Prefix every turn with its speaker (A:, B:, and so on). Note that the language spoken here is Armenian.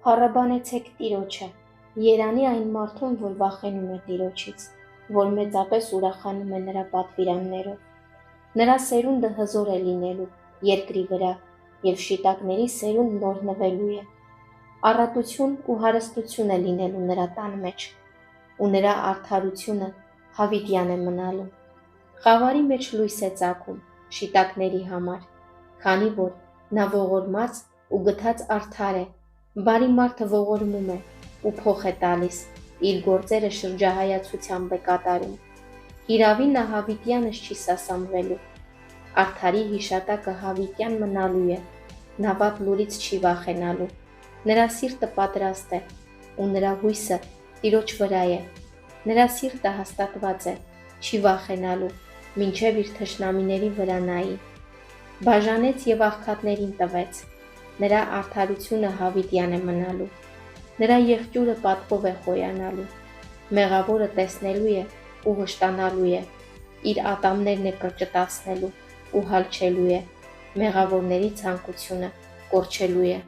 A: Փառաբանեցեք Տիրոջը, երանի այն մարդուն, որ վախենում է Տիրոջից, որ մեծապես ուրախանում է նրա պատվիրաններով։ Նրա սերունդը հզոր է լինելու երկրի վրա, և շիտակների սերունդ նորհնվելու է։ Առատություն ու հարստություն է լինելու նրա տան մեջ, ու նրա արդարությունը հավիտյան է մնալու։ Խավարի մեջ լույս է ծագում շիտակների համար, քանի որ նա ողորմած ու գթած արդար է, բարի մարդը ողորմում է ու փոխ է տալիս, իր գործերը շրջահայացությամբ է կատարում։ Հիրավի նա հավիտյանս չի սասանվելու, արդարի հիշատակը հավիտյան մնալու է, նա վատ լուրից չի վախենալու, նրա սիրտը պատրաստ է, ու նրա հույսը Տիրոջ վրա է, նրա սիրտը հաստատված է, չի վախենալու, մինչև իր թշնամիների վրա նայի։ Բաժանեց և աղքատներին տվեց, նրա արդարությունը հավիտյան է մնալու, նրա եղջյուրը պատվով է խոյանալու, մեղավորը տեսնելու է ու վշտանալու է, իր ատամներն է կրճտացնելու ու հալչելու է, մեղավորների ցանկությունը կորչելու է։